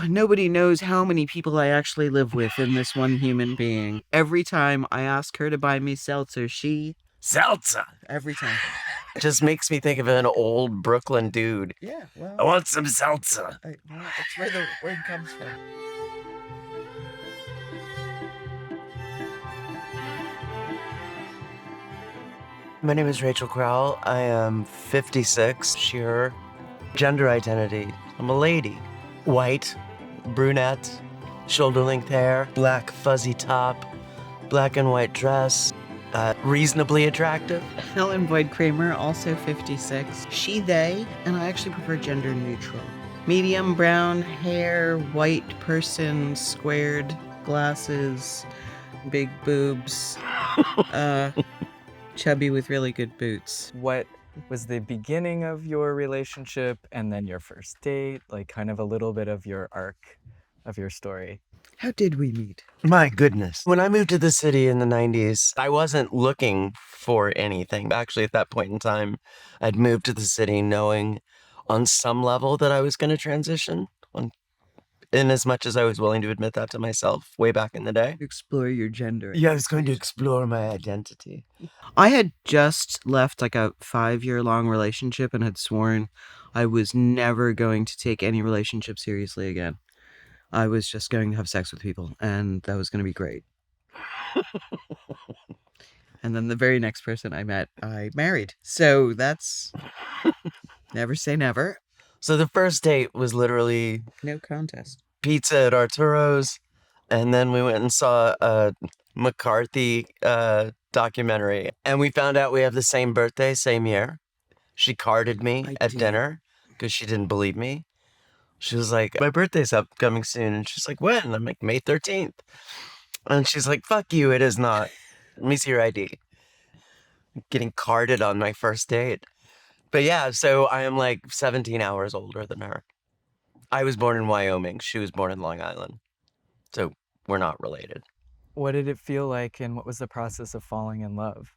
Nobody knows how many people I actually live with in this one human being. Every time I ask her to buy me seltzer, Seltzer! every time. Just makes me think of an old Brooklyn dude. Yeah, well, I want some seltzer. that's where the word comes from. My name is Rachel Crowell. I am 56, she, her. Gender identity, I'm a lady. White, brunette, shoulder-length hair, black fuzzy top, black and white dress, reasonably attractive. Helen Boyd Kramer, also 56. She, they, and I actually prefer gender neutral. Medium brown hair, white person, squared glasses, big boobs, chubby with really good boots. What was the beginning of your relationship and then your first date? Like kind of a little bit of your arc of your story. How did we meet? My goodness. When I moved to the city in the 90s, I wasn't looking for anything. Actually, at that point in time, I'd moved to the city knowing on some level that I was going to transition, in as much as I was willing to admit that to myself way back in the day. Explore your gender. Yeah, I was going to explore my identity. I had just left like a 5-year-long relationship and had sworn I was never going to take any relationship seriously again. I was just going to have sex with people, and that was going to be great. And then the very next person I met, I married. So that's never say never. So the first date was literally No contest. pizza at Arturo's, and then we went and saw a McCarthy documentary, and we found out we have the same birthday, same year. She carded me at dinner because she didn't believe me. She was like, my birthday's upcoming soon. And she's like, when? I'm like, May 13th. And she's like, fuck you, it is not. Let me see your ID. Getting carded on my first date. But yeah, so I am like 17 hours older than her. I was born in Wyoming. She was born in Long Island. So we're not related. What did it feel like and what was the process of falling in love?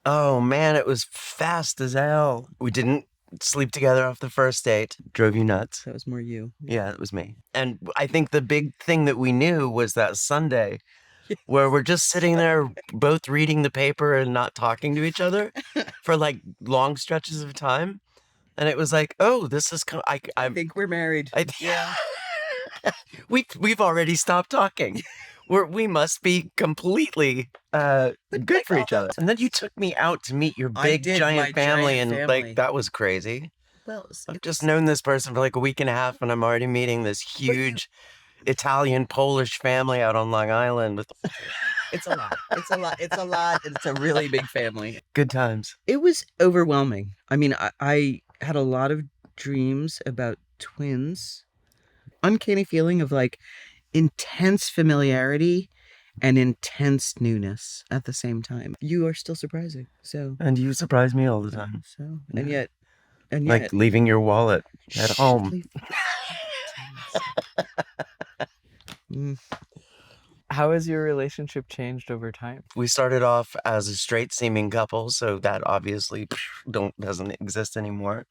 Oh man, it was fast as hell. We didn't sleep together off the first date. Drove you nuts. That was more you. Yeah, it was me. And I think the big thing that we knew was that Sunday where we're just sitting there both reading the paper and not talking to each other for like long stretches of time. And it was like, oh, this is... I think we're married. Yeah. We've already stopped talking. We must be completely good for each other. And then you took me out to meet your big giant family, and like that was crazy. Well, I've just known this person for like a week and a half, and I'm already meeting this huge Italian Polish family out on Long Island with. It's a lot. It's a lot. It's a lot. It's a really big family. Good times. It was overwhelming. I mean, I had a lot of dreams about twins. Uncanny feeling of like intense familiarity and intense newness at the same time. You are still surprising. So. And you surprise me all the time. So, and yet. Like leaving your wallet at home. How has your relationship changed over time? We started off as a straight seeming couple, so that obviously doesn't exist anymore.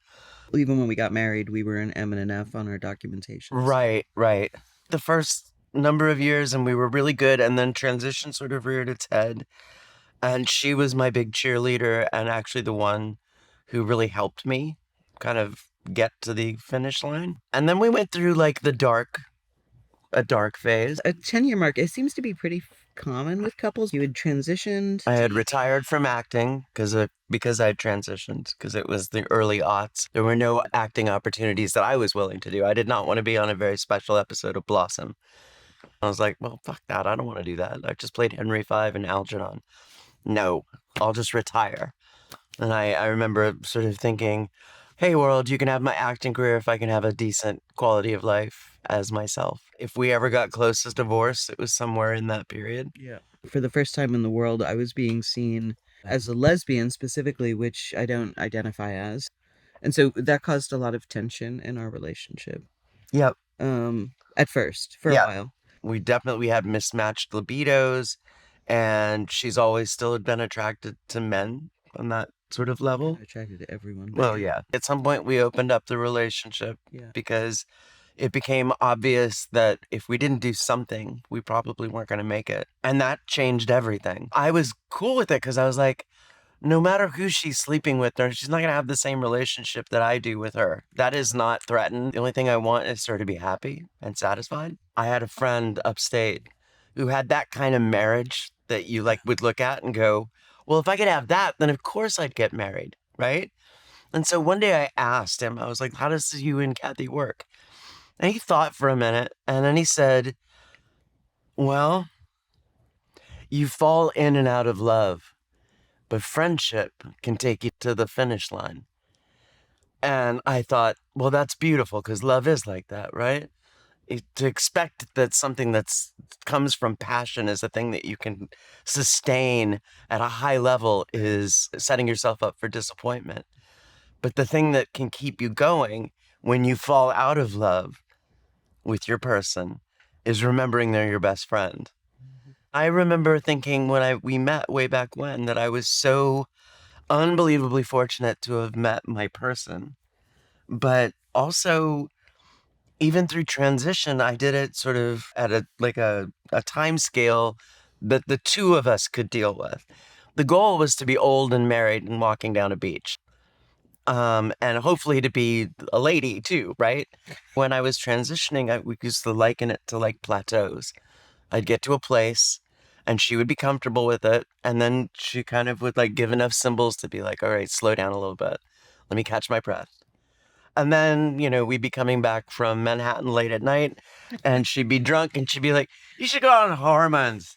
Even when we got married, we were an M and an F on our documentation. Right. The first number of years, and we were really good, and then transition sort of reared its head. And she was my big cheerleader and actually the one who really helped me kind of get to the finish line. And then we went through like a dark phase. A 10-year mark, it seems to be pretty common with couples. You had transitioned. I had retired from acting because I had transitioned, because it was the early aughts. There were no acting opportunities that I was willing to do. I did not want to be on a very special episode of Blossom. I was like, well, fuck that. I don't want to do that. I just played Henry V and Algernon. No, I'll just retire. And I remember sort of thinking, hey, world, you can have my acting career if I can have a decent quality of life as myself. If we ever got close to divorce, it was somewhere in that period. Yeah. For the first time in the world, I was being seen as a lesbian specifically, which I don't identify as. And so that caused a lot of tension in our relationship. Yep. At first, for a while. We had mismatched libidos, and she's always still been attracted to men on that sort of level. Attracted to everyone. Well, yeah. At some point, we opened up the relationship because it became obvious that if we didn't do something, we probably weren't going to make it. And that changed everything. I was cool with it because I was like, no matter who she's sleeping with, she's not going to have the same relationship that I do with her. That is not threatened. The only thing I want is her to be happy and satisfied. I had a friend upstate who had that kind of marriage that you like would look at and go, well, if I could have that, then of course I'd get married, right? And so one day I asked him, I was like, how does you and Kathy work? And he thought for a minute, and then he said, well, you fall in and out of love, but friendship can take you to the finish line. And I thought, well, that's beautiful because love is like that, right? To expect that something that's comes from passion is a thing that you can sustain at a high level is setting yourself up for disappointment. But the thing that can keep you going when you fall out of love with your person is remembering they're your best friend. I remember thinking when we met way back when that I was so unbelievably fortunate to have met my person. But also, even through transition, I did it sort of at a time scale that the two of us could deal with. The goal was to be old and married and walking down a beach. And hopefully to be a lady too, right? When I was transitioning, we used to liken it to like plateaus. I'd get to a place and she would be comfortable with it. And then she kind of would like give enough symbols to be like, all right, slow down a little bit. Let me catch my breath. And then, we'd be coming back from Manhattan late at night and she'd be drunk and she'd be like, you should go on hormones.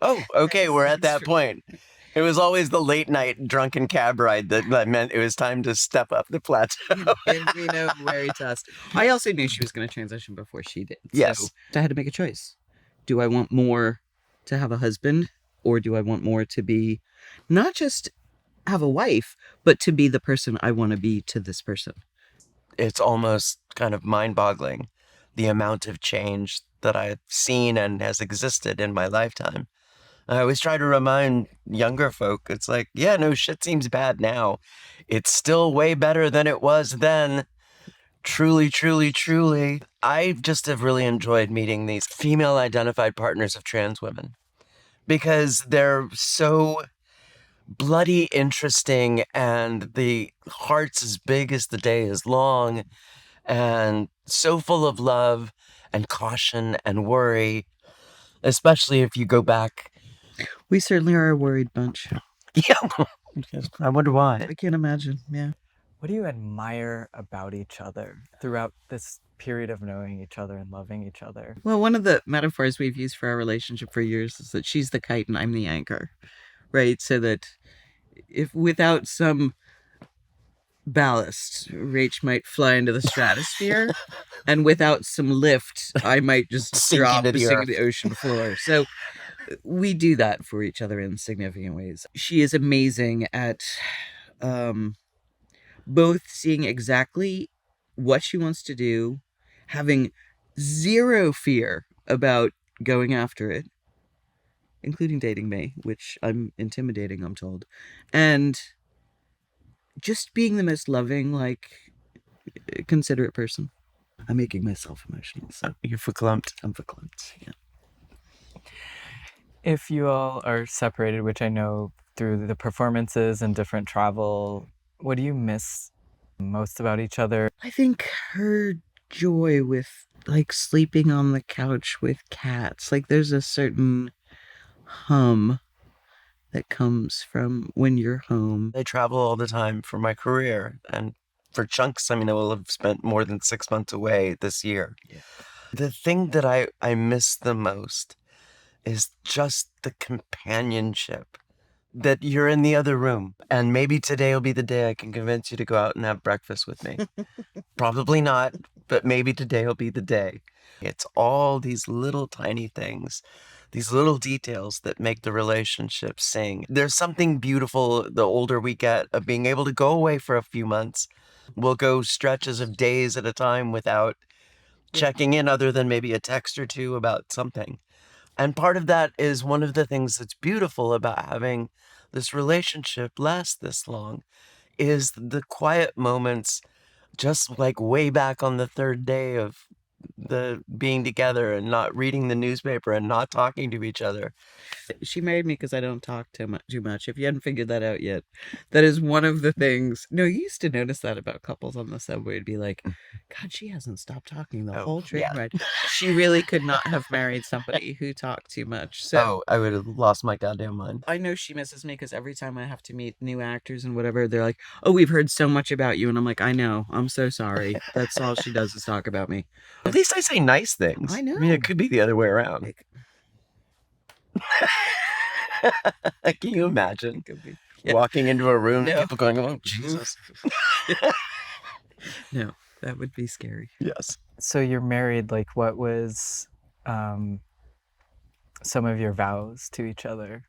Oh, okay, we're at that point. It was always the late night drunken cab ride that meant it was time to step up the plateau. Veritas. I also knew she was going to transition before she did. Yes. So I had to make a choice. Do I want more to have a husband, or do I want more to be not just have a wife, but to be the person I want to be to this person? It's almost kind of mind-boggling, the amount of change that I've seen and has existed in my lifetime. I always try to remind younger folk, it's like, yeah, no, shit seems bad now. It's still way better than it was then. Truly, truly, truly. I just have really enjoyed meeting these female identified partners of trans women because they're so bloody interesting and the heart's as big as the day is long and so full of love and caution and worry, especially if you go back. We certainly are a worried bunch. Yeah. I wonder why. I can't imagine. Yeah. What do you admire about each other throughout this period of knowing each other and loving each other? Well, one of the metaphors we've used for our relationship for years is that she's the kite and I'm the anchor, right? So that if without some ballast, Rach might fly into the stratosphere, and without some lift, I might just Sink drop into the sink earth. to the ocean floor. So we do that for each other in significant ways. She is amazing at both seeing exactly what she wants to do, having zero fear about going after it, including dating me, which I'm intimidating, I'm told, and just being the most loving, considerate person. I'm making myself emotional, so You're verklempt. I'm verklempt. Yeah. If you all are separated, which I know through the performances and different travel, what do you miss most about each other? I think her joy with sleeping on the couch with cats. There's a certain hum that comes from when you're home. I travel all the time for my career, and for chunks, I will have spent more than 6 months away this year. Yeah. The thing that I miss the most is just the companionship that you're in the other room. And maybe today will be the day I can convince you to go out and have breakfast with me. Probably not, but maybe today will be the day. It's all these little tiny things, these little details that make the relationship sing. There's something beautiful the older we get of being able to go away for a few months. We'll go stretches of days at a time without checking in other than maybe a text or two about something. And part of that is one of the things that's beautiful about having this relationship last this long is the quiet moments just like way back on the third day of the being together and not reading the newspaper and not talking to each other. She married me because I don't talk too much. If you hadn't figured that out yet, that is one of the things. No, you used to notice that about couples on the subway. It'd be like, God, she hasn't stopped talking the whole train ride. She really could not have married somebody who talked too much. So I would have lost my goddamn mind. I know she misses me because every time I have to meet new actors and whatever, they're like, "Oh, we've heard so much about you," and I'm like, "I know. I'm so sorry. That's all she does is talk about me." At least I say nice things. I know. I mean, it could be the other way around. Like, Can you imagine could be. walking into a room No. and people going, "Oh, Jesus." No, that would be scary. Yes. So you're married. Like, what was some of your vows to each other?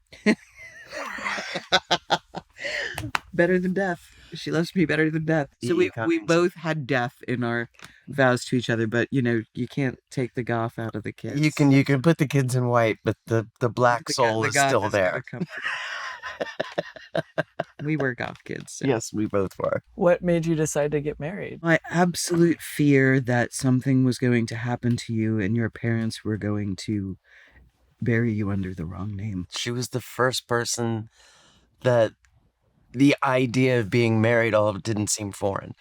Better than death. She loves me better than death. So we both had death in our vows to each other, but you can't take the goth out of the kids. You can put the kids in white, but the black soul is still there. We were goth kids. So. Yes, we both were. What made you decide to get married? My absolute fear that something was going to happen to you and your parents were going to bury you under the wrong name. She was the first person that the idea of being married all didn't seem foreign.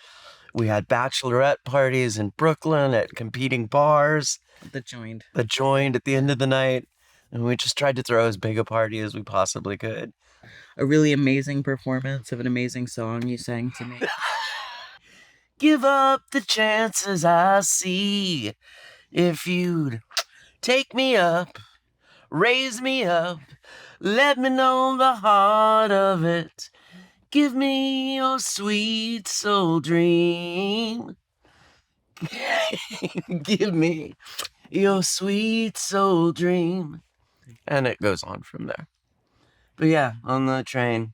We had bachelorette parties in Brooklyn at competing bars. The joined at the end of the night. And we just tried to throw as big a party as we possibly could. A really amazing performance of an amazing song you sang to me. Give up the chances I see. If you'd take me up, raise me up, let me know the heart of it. Give me your sweet soul dream. Give me your sweet soul dream. And it goes on from there. But yeah, on the train.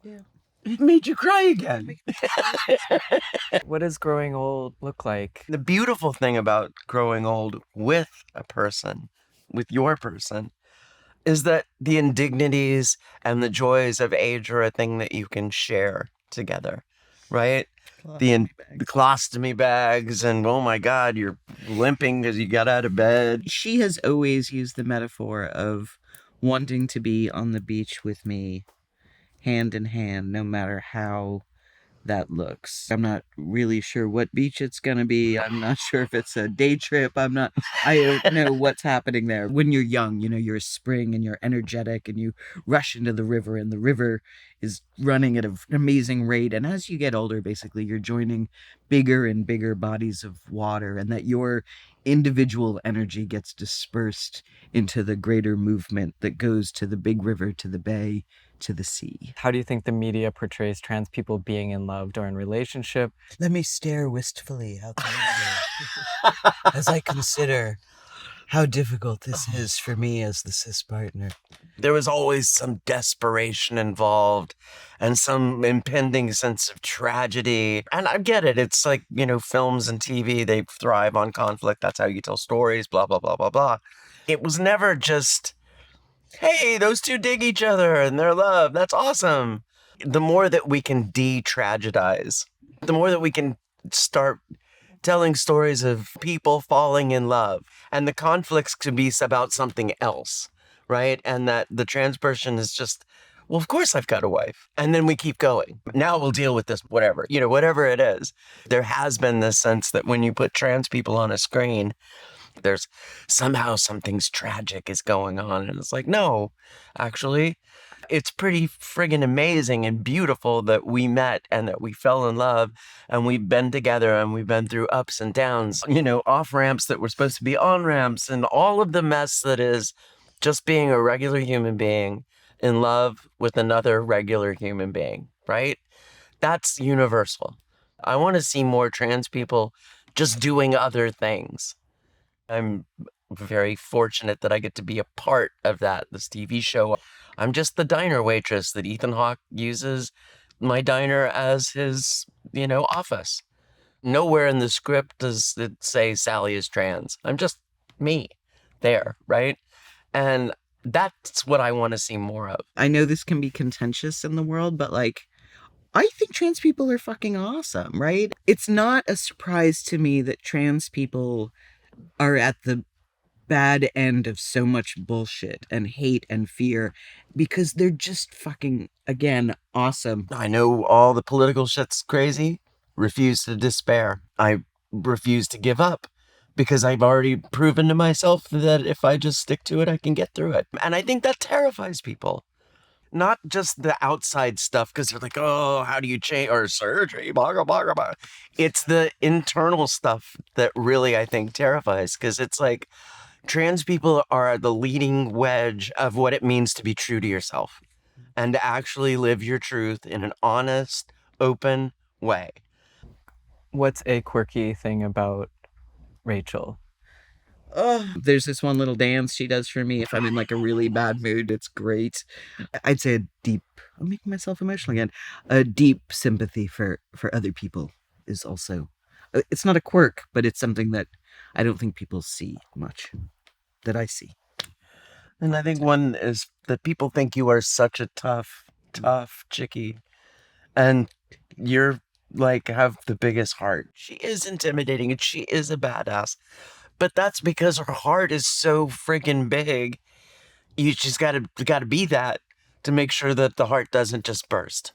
Yeah. It made you cry again. What does growing old look like? The beautiful thing about growing old with a person, with your person, is that the indignities and the joys of age are a thing that you can share together, right? The colostomy bags and, oh my God, you're limping because you got out of bed. She has always used the metaphor of wanting to be on the beach with me, hand in hand, no matter how that looks. I'm not really sure what beach it's gonna be. I'm not sure if it's a day trip. I don't know what's happening there. When you're young, you're a spring and you're energetic and you rush into the river and the river is running at an amazing rate. And as you get older, basically, you're joining bigger and bigger bodies of water, and that your individual energy gets dispersed into the greater movement that goes to the big river, to the bay, to the sea. How do you think the media portrays trans people being in love or in relationship? Let me stare wistfully out the window as I consider how difficult this is for me as the cis partner. There was always some desperation involved and some impending sense of tragedy. And I get it. It's like, films and TV, they thrive on conflict. That's how you tell stories, blah, blah, blah, blah, blah. It was never just, hey, those two dig each other and they're love. That's awesome. The more that we can de-tragedize, the more that we can start telling stories of people falling in love, and the conflicts could be about something else, right? And that the trans person is just, well, of course I've got a wife. And then we keep going. Now we'll deal with this, whatever it is. There has been this sense that when you put trans people on a screen, there's somehow something's tragic is going on. And it's like, no, actually, it's pretty friggin' amazing and beautiful that we met and that we fell in love and we've been together and we've been through ups and downs, off ramps that were supposed to be on ramps and all of the mess that is just being a regular human being in love with another regular human being, right? That's universal. I want to see more trans people just doing other things. I'm very fortunate that I get to be a part of that, this TV show. I'm just the diner waitress that Ethan Hawke uses my diner as his, office. Nowhere in the script does it say Sally is trans. I'm just me there, right? And that's what I want to see more of. I know this can be contentious in the world, but I think trans people are fucking awesome, right? It's not a surprise to me that trans people are at the bad end of so much bullshit and hate and fear because they're just fucking, again, awesome. I know all the political shit's crazy. Refuse to despair. I refuse to give up because I've already proven to myself that if I just stick to it, I can get through it. And I think that terrifies people. Not just the outside stuff, because they're like, oh, how do you change, or surgery, blah, blah, blah, blah. It's the internal stuff that really, I think, terrifies, because it's like trans people are the leading wedge of what it means to be true to yourself and to actually live your truth in an honest, open way. What's a quirky thing about Rachel? There's this one little dance she does for me if I'm in like a really bad mood. It's great. I'd say a deep, I'm making myself emotional again. A deep sympathy for other people is also, it's not a quirk, but it's something that I don't think people see much, that I see. And I think one is that people think you are such a tough chickie. And you're like, have the biggest heart. She is intimidating and she is a badass. But that's because her heart is so freaking big. You just gotta be that to make sure that the heart doesn't just burst.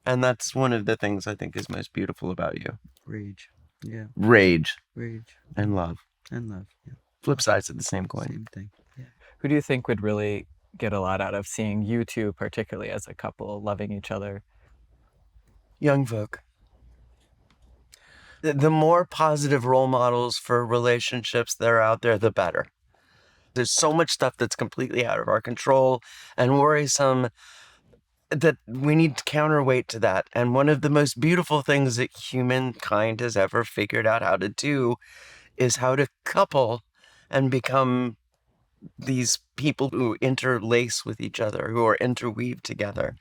And that's one of the things I think is most beautiful about you. Rage. Yeah. Rage Rage. and love. And love. Yeah. Flip sides of the same coin. Same thing. Yeah. Who do you think would really get a lot out of seeing you two, particularly as a couple, loving each other? Young folk. The more positive role models for relationships that are out there, the better. There's so much stuff that's completely out of our control and worrisome that we need to counterweight to that. And one of the most beautiful things that humankind has ever figured out how to do is how to couple and become these people who interlace with each other, who are interweaved together.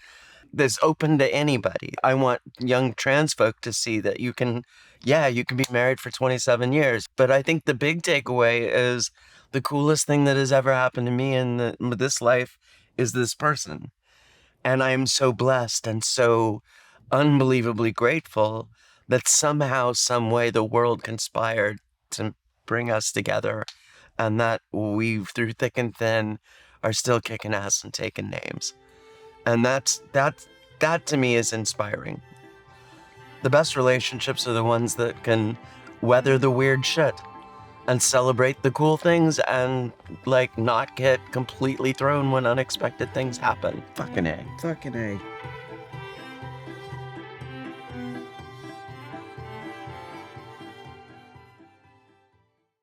That's open to anybody. I want young trans folk to see that you can be married for 27 years. But I think the big takeaway is the coolest thing that has ever happened to me in this life is this person. And I am so blessed and so unbelievably grateful that somehow, some way, the world conspired to bring us together, and that we, through thick and thin, are still kicking ass and taking names. And that to me is inspiring. The best relationships are the ones that can weather the weird shit and celebrate the cool things and like not get completely thrown when unexpected things happen. Fucking A. Fucking A.